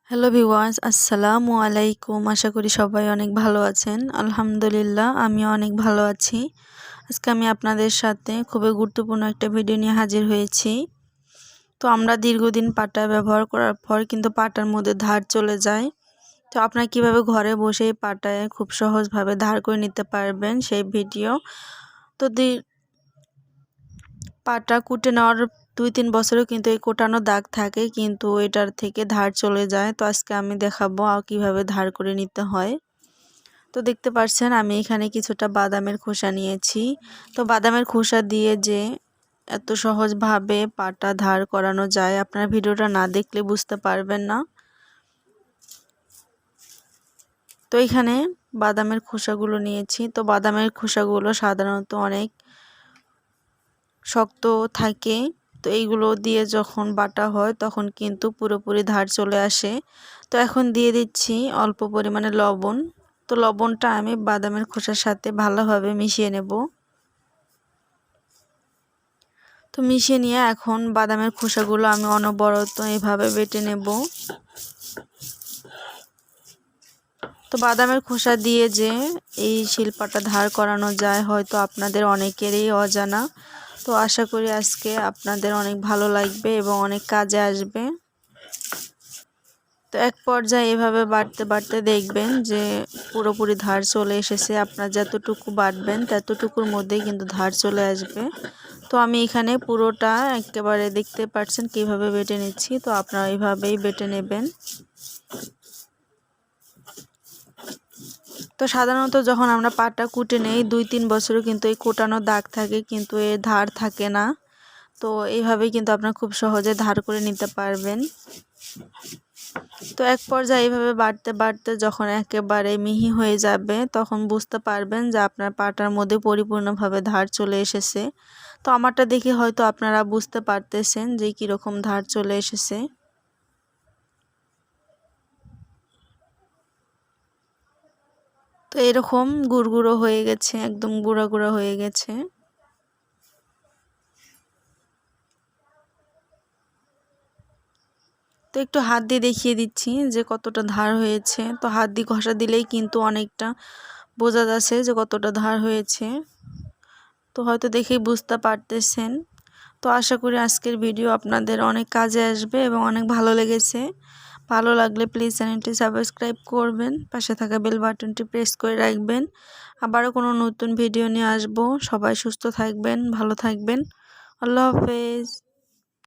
Hello viewers, আসসালামু আলাইকুম। আশা করি সবাই অনেক ভালো আছেন। আলহামদুলিল্লাহ আমিও অনেক ভালো আছি। আজকে আমি আপনাদের সাথে খুবই গুরুত্বপূর্ণ একটা ভিডিও নিয়ে হাজির হয়েছি। তো আমরা দীর্ঘদিন পাটা ব্যবহার করার পর কিন্তু পাটার মধ্যে ধার চলে যায়। তো আপনারা কিভাবে ঘরে বসেই পাটায় খুব সহজভাবে ধার করে নিতে পারবেন সেই ভিডিও। তো পাটা কুটে নেওয়ার 2-3 বছরেও কিন্তু এই কোটানো দাগ থাকে, কিন্তু এটার থেকে ধার চলে যায়। তো আজকে আমি দেখাবো কিভাবে ধার করে নিতে হয়। তো দেখতে পাচ্ছেন আমি এখানে কিছুটা বাদামের খোসা নিয়েছি। তো বাদামের খোসা দিয়ে যে এত সহজভাবে পাটা ধার করানো যায়, আপনারা ভিডিওটা না দেখলে বুঝতে পারবেন না। তো এখানে বাদামের খোসাগুলো নিয়েছি। তো বাদামের খোসাগুলো সাধারণত অনেক শক্ত থাকে। তো এইগুলো দিয়ে যখন বাটা হয় তখন কিন্তু পুরোপুরি ধার চলে আসে। তো এখন দিয়ে দিচ্ছি অল্প পরিমাণে লবণ। তো লবণটা আমি বাদামের খোসার সাথে ভালোভাবে মিশিয়ে নেব। তো মিশিয়ে নিয়ে এখন বাদামের খোসাগুলো আমি অনবরত এইভাবে বেটে নেব। তো বাদামের খোসা দিয়ে যে এই শিল্পটা ধার করানো যায় হয়তো আপনাদের অনেকেরই অজানা। তো আশা করি আজকে আপনাদের অনেক ভালো লাগবে এবং অনেক কাজে আসবে। তো এক পর্যায়ে এভাবে বাটতে বাটতে দেখবেন যে পুরোপুরি ধার চলে এসেছে। আপনার যতটুকু বাটবেন ততটুকুর মধ্যেই কিন্তু ধার চলে আসবে। তো আমি এখানে পুরোটা একেবারে দেখতে পাচ্ছেন কিভাবে বেটে নিচ্ছি। তো আপনারা এইভাবেই বেটে নেবেন। তো সাধারণত যখন আমরা পাটটা কুটে নেই 2-3 বছরও কিন্তু এই কোটানো দাগ থাকে, কিন্তু এর ধার থাকে না। তো এইভাবেই কিন্তু আপনারা খুব সহজে ধার করে নিতে পারবেন। তো এক পর্যায়ে এইভাবে বাটতে বাটতে যখন একেবারে মিহি হয়ে যাবে তখন বুঝতে পারবেন যে আপনার পাটার মধ্যে পরিপূর্ণভাবে ধার চলে এসেছে। তো আমারটা দেখে হয়তো আপনারা বুঝতে পারতেছেন যে কীরকম ধার চলে এসেছে। তো এরকম গুড়গুড়ো হয়ে গেছে, একদম গুঁড়া গুঁড়া হয়ে গেছে। তো একটু হাত দিয়ে দেখিয়ে দিচ্ছি যে কতটা ধার হয়েছে। তো হাত দিয়ে ঘষা দিলেই কিন্তু অনেকটা বোঝা যাচ্ছে যে কতটা ধার হয়েছে। তো হয়তো দেখেই বুঝতে পারতেছেন। তো আশা করি আজকের ভিডিও আপনাদের অনেক কাজে আসবে এবং অনেক ভালো লেগেছে। ভালো লাগলে প্লিজ চ্যানেলটি সাবস্ক্রাইব করবেন, পাশে থাকা বেল বাটনটি প্রেস করে রাখবেন। আবারও কোনো নতুন ভিডিও নিয়ে আসবো। সবাই সুস্থ থাকবেন, ভালো থাকবেন। আল্লাহ হাফেজ।